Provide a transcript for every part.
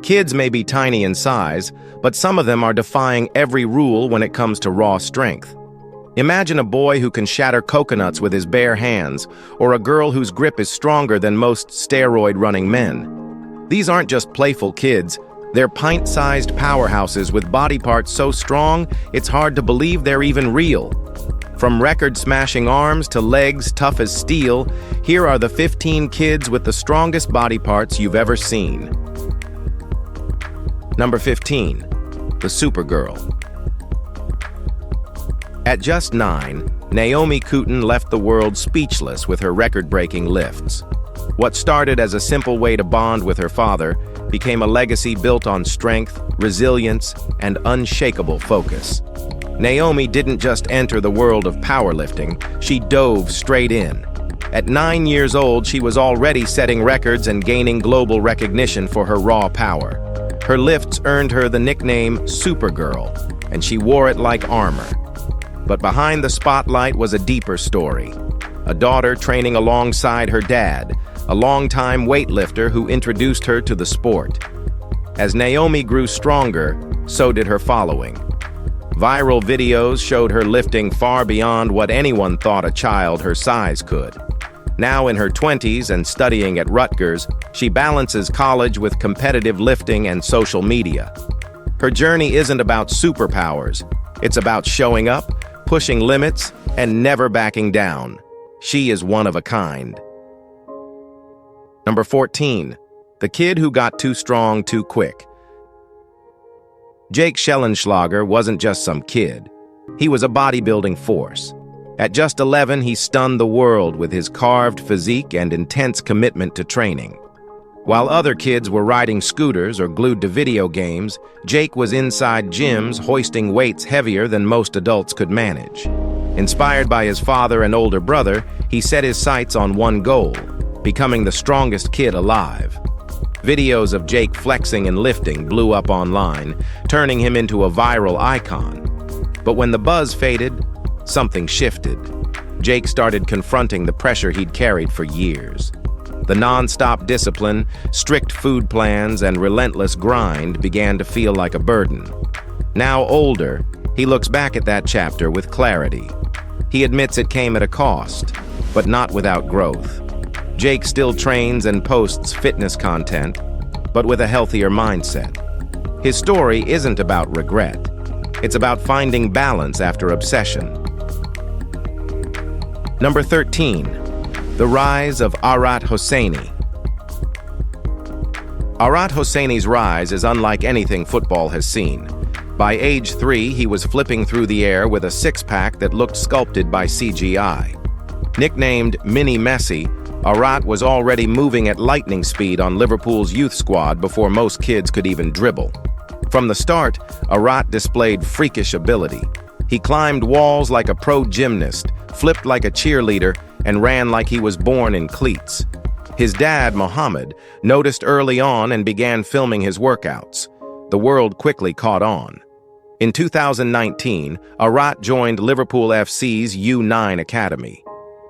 Kids may be tiny in size, but some of them are defying every rule when it comes to raw strength. Imagine a boy who can shatter coconuts with his bare hands, or a girl whose grip is stronger than most steroid-running men. These aren't just playful kids, they're pint-sized powerhouses with body parts so strong, it's hard to believe they're even real. From record-smashing arms to legs tough as steel, here are the 15 kids with the strongest body parts you've ever seen. Number 15. The Supergirl. At just 9, Naomi Coutin left the world speechless with her record-breaking lifts. What started as a simple way to bond with her father became a legacy built on strength, resilience, and unshakable focus. Naomi didn't just enter the world of powerlifting, she dove straight in. At 9 years old, she was already setting records and gaining global recognition for her raw power. Her lifts earned her the nickname Supergirl, and she wore it like armor. But behind the spotlight was a deeper story. A daughter training alongside her dad, a longtime weightlifter who introduced her to the sport. As Naomi grew stronger, so did her following. Viral videos showed her lifting far beyond what anyone thought a child her size could. Now in her 20s and studying at Rutgers, she balances college with competitive lifting and social media. Her journey isn't about superpowers, it's about showing up, pushing limits, and never backing down. She is one of a kind. Number 14. The kid who got too strong too quick. Jake Schlagger wasn't just some kid. He was a bodybuilding force. At just 11, he stunned the world with his carved physique and intense commitment to training. While other kids were riding scooters or glued to video games, Jake was inside gyms hoisting weights heavier than most adults could manage. Inspired by his father and older brother, he set his sights on one goal: becoming the strongest kid alive. Videos of Jake flexing and lifting blew up online, turning him into a viral icon. But when the buzz faded, something shifted. Jake started confronting the pressure he'd carried for years. The non-stop discipline, strict food plans, and relentless grind began to feel like a burden. Now older, he looks back at that chapter with clarity. He admits it came at a cost, but not without growth. Jake still trains and posts fitness content, but with a healthier mindset. His story isn't about regret. It's about finding balance after obsession. Number 13. The rise of Arat Hosseini. Arat Hosseini's rise is unlike anything football has seen. By age 3, he was flipping through the air with a six-pack that looked sculpted by CGI. Nicknamed Mini Messi, Arat was already moving at lightning speed on Liverpool's youth squad before most kids could even dribble. From the start, Arat displayed freakish ability. He climbed walls like a pro gymnast, flipped like a cheerleader, and ran like he was born in cleats. His dad, Mohammed, noticed early on and began filming his workouts. The world quickly caught on. In 2019, Arat joined Liverpool FC's U9 Academy.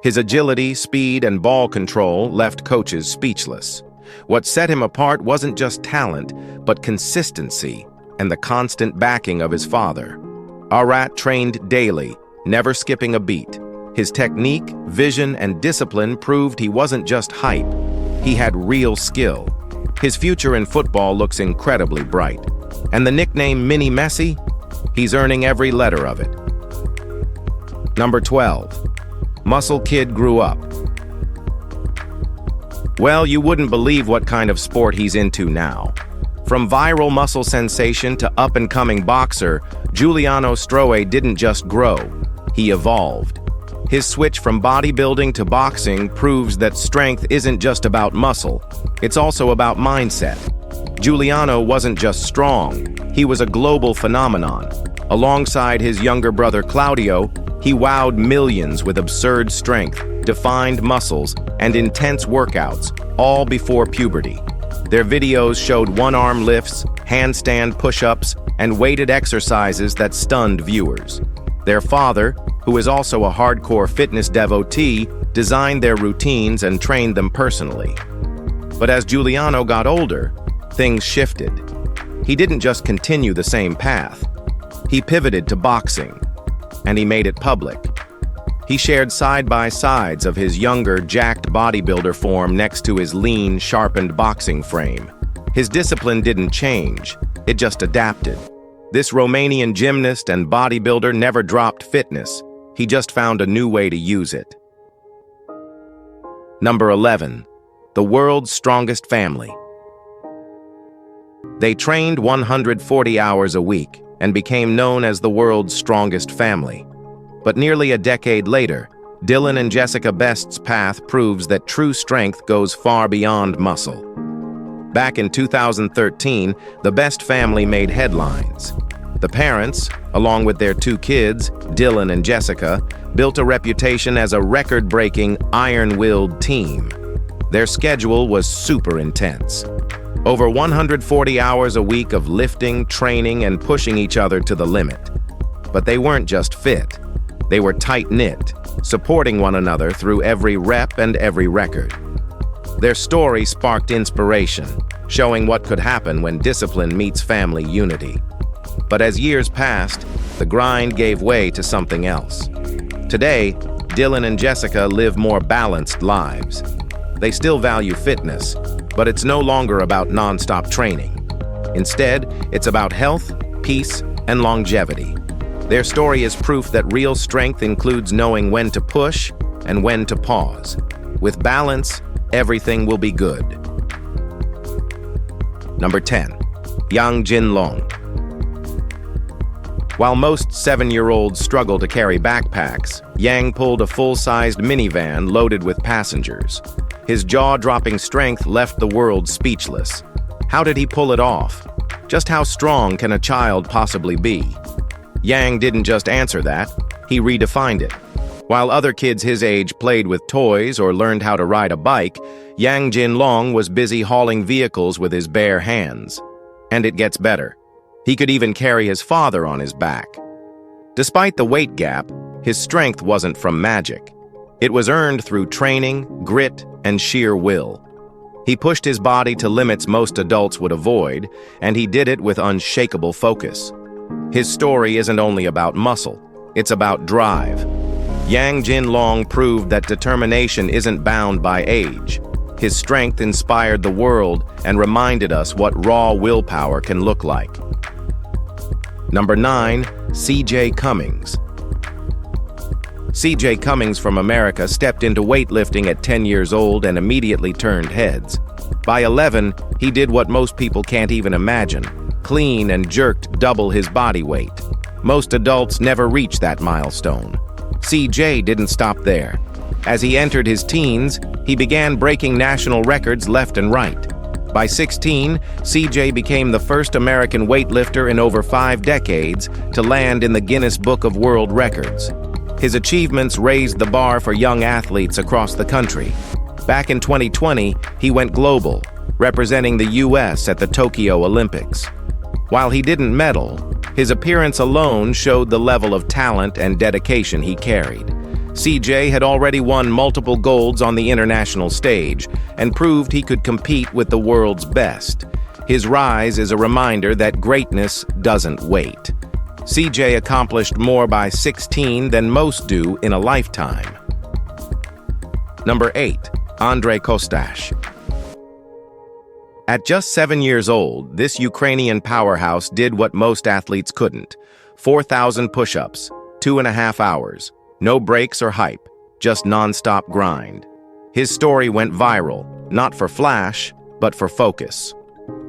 His agility, speed, and ball control left coaches speechless. What set him apart wasn't just talent, but consistency and the constant backing of his father. Arat trained daily, never skipping a beat. His technique, vision, and discipline proved he wasn't just hype. He had real skill. His future in football looks incredibly bright. And the nickname Mini Messi? He's earning every letter of it. Number 12. Muscle Kid grew up. Well, you wouldn't believe what kind of sport he's into now. From viral muscle sensation to up-and-coming boxer, Giuliano Stroe didn't just grow, he evolved. His switch from bodybuilding to boxing proves that strength isn't just about muscle, it's also about mindset. Giuliano wasn't just strong, he was a global phenomenon. Alongside his younger brother Claudio, he wowed millions with absurd strength, defined muscles, and intense workouts, all before puberty. Their videos showed one-arm lifts, handstand push-ups, and weighted exercises that stunned viewers. Their father, who is also a hardcore fitness devotee, designed their routines and trained them personally. But as Giuliano got older, things shifted. He didn't just continue the same path. He pivoted to boxing, and he made it public. He shared side-by-sides of his younger, jacked bodybuilder form next to his lean, sharpened boxing frame. His discipline didn't change, it just adapted. This Romanian gymnast and bodybuilder never dropped fitness. He just found a new way to use it. Number 11. The world's strongest family. They trained 140 hours a week and became known as the world's strongest family. But nearly a decade later, Dylan and Jessica Best's path proves that true strength goes far beyond muscle. Back in 2013, the Best family made headlines. The parents, along with their two kids, Dylan and Jessica, built a reputation as a record-breaking, iron-willed team. Their schedule was super intense. Over 140 hours a week of lifting, training, and pushing each other to the limit. But they weren't just fit. They were tight-knit, supporting one another through every rep and every record. Their story sparked inspiration, showing what could happen when discipline meets family unity. But as years passed, the grind gave way to something else. Today, Dylan and Jessica live more balanced lives. They still value fitness, but it's no longer about non-stop training. Instead, it's about health, peace, and longevity. Their story is proof that real strength includes knowing when to push and when to pause. With balance, everything will be good. Number 10. Young Jin Long. While most 7-year-olds struggle to carry backpacks, Yang pulled a full-sized minivan loaded with passengers. His jaw-dropping strength left the world speechless. How did he pull it off? Just how strong can a child possibly be? Yang didn't just answer that, he redefined it. While other kids his age played with toys or learned how to ride a bike, Yang Jin Long was busy hauling vehicles with his bare hands. And it gets better. He could even carry his father on his back. Despite the weight gap, his strength wasn't from magic. It was earned through training, grit, and sheer will. He pushed his body to limits most adults would avoid, and he did it with unshakable focus. His story isn't only about muscle, it's about drive. Yang Jin Long proved that determination isn't bound by age. His strength inspired the world and reminded us what raw willpower can look like. Number 9. C.J. Cummings. C.J. Cummings from America stepped into weightlifting at 10 years old and immediately turned heads. By 11, he did what most people can't even imagine: clean and jerked double his body weight. Most adults never reach that milestone. C.J. didn't stop there. As he entered his teens, he began breaking national records left and right. By 16, C.J. became the first American weightlifter in over 5 decades to land in the Guinness Book of World Records. His achievements raised the bar for young athletes across the country. Back in 2020, he went global, representing the U.S. at the Tokyo Olympics. While he didn't medal, his appearance alone showed the level of talent and dedication he carried. C.J. had already won multiple golds on the international stage and proved he could compete with the world's best. His rise is a reminder that greatness doesn't wait. C.J. accomplished more by 16 than most do in a lifetime. Number 8. Andrei Costache. At just 7 years old, this Ukrainian powerhouse did what most athletes couldn't: 4,000 push-ups, 2.5 hours, no breaks or hype, just non-stop grind. His story went viral, not for flash, but for focus.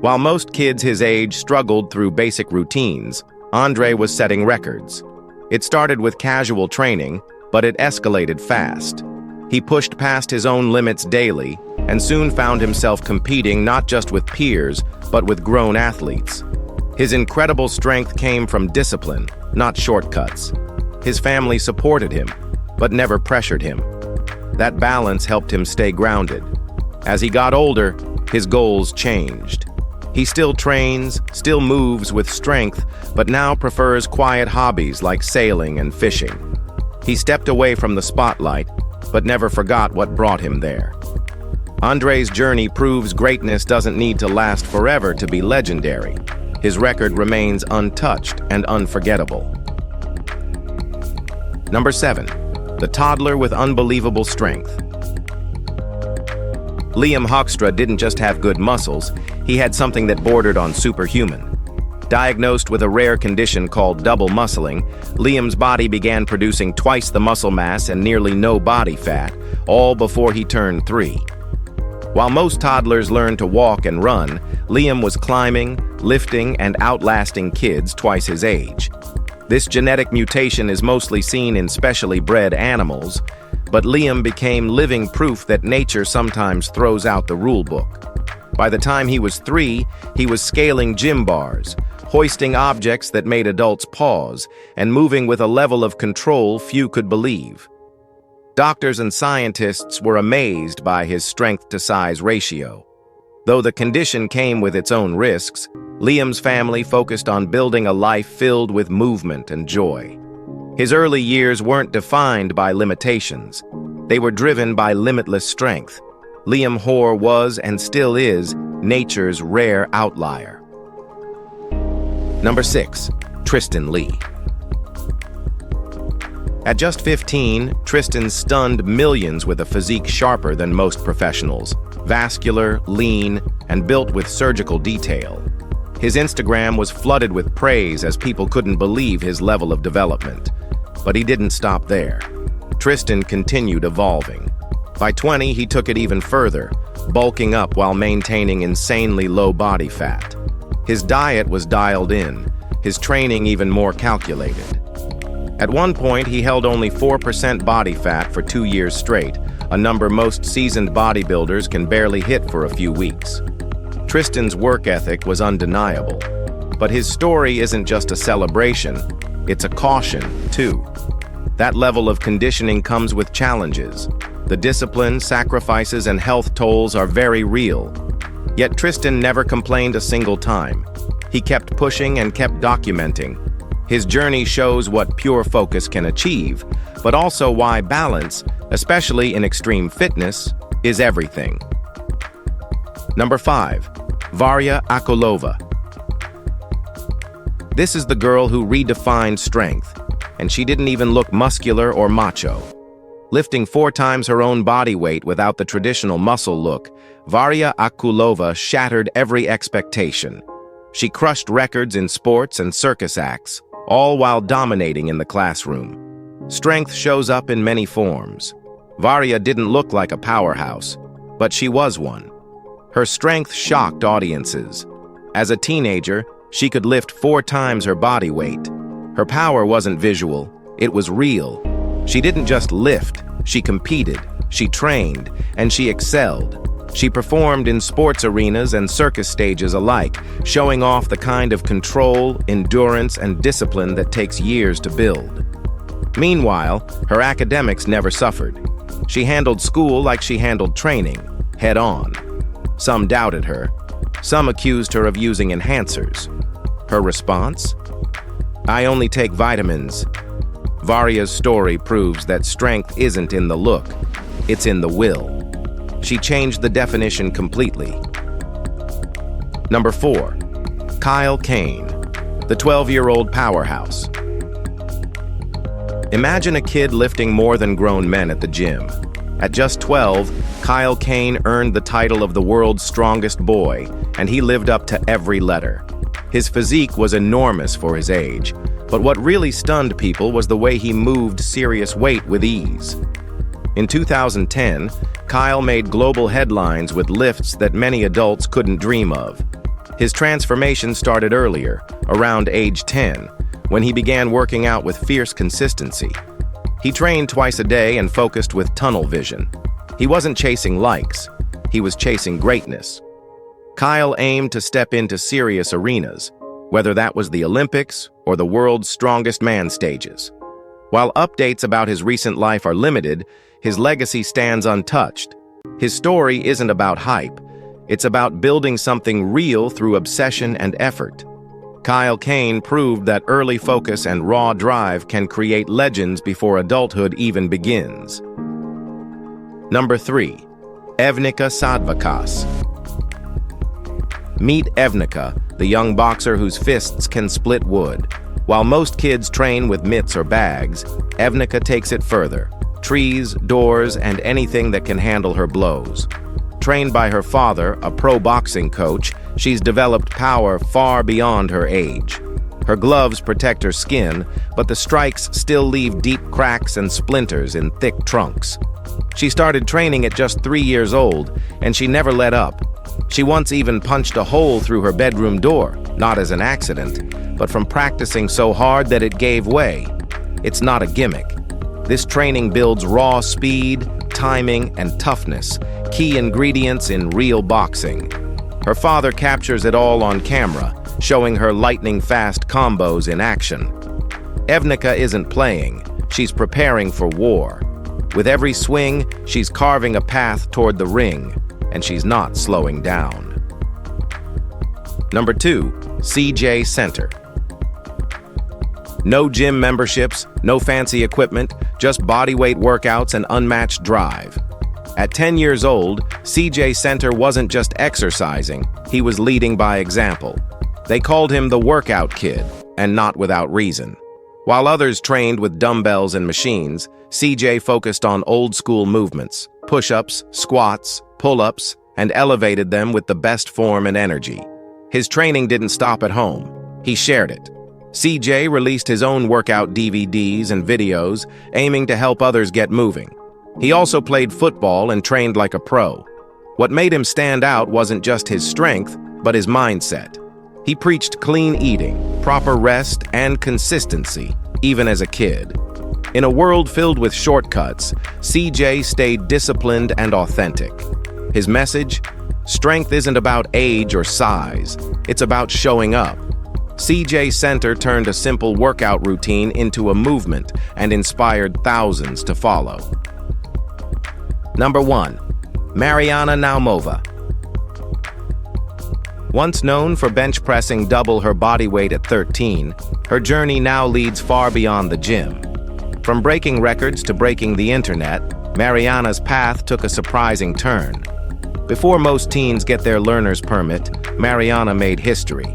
While most kids his age struggled through basic routines, Andrei was setting records. It started with casual training, but it escalated fast. He pushed past his own limits daily and soon found himself competing not just with peers, but with grown athletes. His incredible strength came from discipline, not shortcuts. His family supported him, but never pressured him. That balance helped him stay grounded. As he got older, his goals changed. He still trains, still moves with strength, but now prefers quiet hobbies like sailing and fishing. He stepped away from the spotlight, but never forgot what brought him there. Andre's journey proves greatness doesn't need to last forever to be legendary. His record remains untouched and unforgettable. Number 7. The toddler with unbelievable strength. Liam Hoekstra didn't just have good muscles, he had something that bordered on superhuman. Diagnosed with a rare condition called double muscling, Liam's body began producing twice the muscle mass and nearly no body fat, all before he turned 3. While most toddlers learn to walk and run, Liam was climbing, lifting, and outlasting kids twice his age. This genetic mutation is mostly seen in specially bred animals, but Liam became living proof that nature sometimes throws out the rule book. By the time he was 3, he was scaling gym bars, hoisting objects that made adults pause, and moving with a level of control few could believe. Doctors and scientists were amazed by his strength-to-size ratio. Though the condition came with its own risks, Liam's family focused on building a life filled with movement and joy. His early years weren't defined by limitations. They were driven by limitless strength. Liam Hoare was, and still is, nature's rare outlier. Number 6. Tristan Lee. At just 15, Tristan stunned millions with a physique sharper than most professionals, vascular, lean, and built with surgical detail. His Instagram was flooded with praise as people couldn't believe his level of development. But he didn't stop there. Tristan continued evolving. By 20, he took it even further, bulking up while maintaining insanely low body fat. His diet was dialed in, his training even more calculated. At one point, he held only 4% body fat for 2 years straight, a number most seasoned bodybuilders can barely hit for a few weeks. Tristan's work ethic was undeniable, but his story isn't just a celebration, it's a caution, too. That level of conditioning comes with challenges. The discipline, sacrifices, and health tolls are very real. Yet Tristan never complained a single time. He kept pushing and kept documenting. His journey shows what pure focus can achieve, but also why balance, especially in extreme fitness, is everything. Number 5. Varya Akulova. This is the girl who redefined strength, and she didn't even look muscular or macho. Lifting 4 times her own body weight without the traditional muscle look, Varya Akulova shattered every expectation. She crushed records in sports and circus acts, all while dominating in the classroom. Strength shows up in many forms. Varya didn't look like a powerhouse, but she was one. Her strength shocked audiences. As a teenager, she could lift 4 times her body weight. Her power wasn't visual, it was real. She didn't just lift, she competed, she trained, and she excelled. She performed in sports arenas and circus stages alike, showing off the kind of control, endurance, and discipline that takes years to build. Meanwhile, her academics never suffered. She handled school like she handled training, head-on. Some doubted her. Some accused her of using enhancers. Her response? "I only take vitamins." Varya's story proves that strength isn't in the look, it's in the will. She changed the definition completely. Number 4. Kane, the 12-year-old powerhouse. Imagine a kid lifting more than grown men at the gym. At just 12, Kane earned the title of the world's strongest boy, and he lived up to every letter. His physique was enormous for his age, but what really stunned people was the way he moved serious weight with ease. In 2010, Kyle made global headlines with lifts that many adults couldn't dream of. His transformation started earlier, around age 10, when he began working out with fierce consistency. He trained twice a day and focused with tunnel vision. He wasn't chasing likes, he was chasing greatness. Kyle aimed to step into serious arenas, whether that was the Olympics or the world's strongest man stages. While updates about his recent life are limited, his legacy stands untouched. His story isn't about hype, it's about building something real through obsession and effort. Kane proved that early focus and raw drive can create legends before adulthood even begins. Number 3. Evnika Sadvakas. Meet Evnika, the young boxer whose fists can split wood. While most kids train with mitts or bags, Evnika takes it further. Trees, doors, and anything that can handle her blows. Trained by her father, a pro boxing coach, she's developed power far beyond her age. Her gloves protect her skin, but the strikes still leave deep cracks and splinters in thick trunks. She started training at just 3 years old, and she never let up. She once even punched a hole through her bedroom door, not as an accident, but from practicing so hard that it gave way. It's not a gimmick. This training builds raw speed, timing, and toughness, key ingredients in real boxing. Her father captures it all on camera, showing her lightning-fast combos in action. Evnika isn't playing, she's preparing for war. With every swing, she's carving a path toward the ring, and she's not slowing down. Number 2, CJ Center. No gym memberships, no fancy equipment, just bodyweight workouts and unmatched drive. At 10 years old, CJ Center wasn't just exercising, he was leading by example. They called him the workout kid, and not without reason. While others trained with dumbbells and machines, CJ focused on old-school movements, push-ups, squats, pull-ups, and elevated them with the best form and energy. His training didn't stop at home. He shared it. CJ released his own workout DVDs and videos, aiming to help others get moving. He also played football and trained like a pro. What made him stand out wasn't just his strength, but his mindset. He preached clean eating, proper rest, and consistency, even as a kid. In a world filled with shortcuts, CJ stayed disciplined and authentic. His message? Strength isn't about age or size, it's about showing up. CJ Center turned a simple workout routine into a movement and inspired thousands to follow. Number 1, Mariana Naumova. Once known for bench pressing double her body weight at 13, her journey now leads far beyond the gym. From breaking records to breaking the internet, Mariana's path took a surprising turn. Before most teens get their learner's permit, Mariana made history.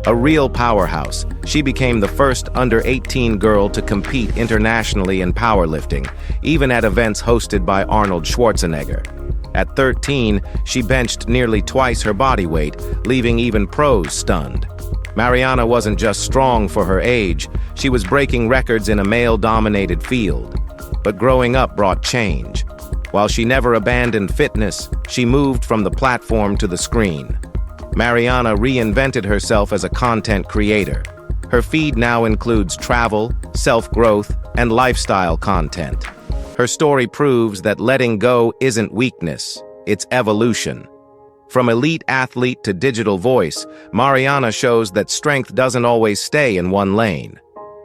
A real powerhouse, she became the first under-18 girl to compete internationally in powerlifting, even at events hosted by Arnold Schwarzenegger. At 13, she benched nearly twice her body weight, leaving even pros stunned. Mariana wasn't just strong for her age, she was breaking records in a male-dominated field. But growing up brought change. While she never abandoned fitness, she moved from the platform to the screen. Mariana reinvented herself as a content creator. Her feed now includes travel, self-growth, and lifestyle content. Her story proves that letting go isn't weakness, it's evolution. From elite athlete to digital voice, Mariana shows that strength doesn't always stay in one lane.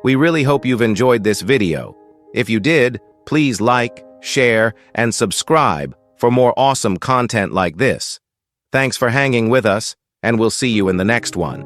We really hope you've enjoyed this video. If you did, please like, share, and subscribe for more awesome content like this. Thanks for hanging with us, and we'll see you in the next one.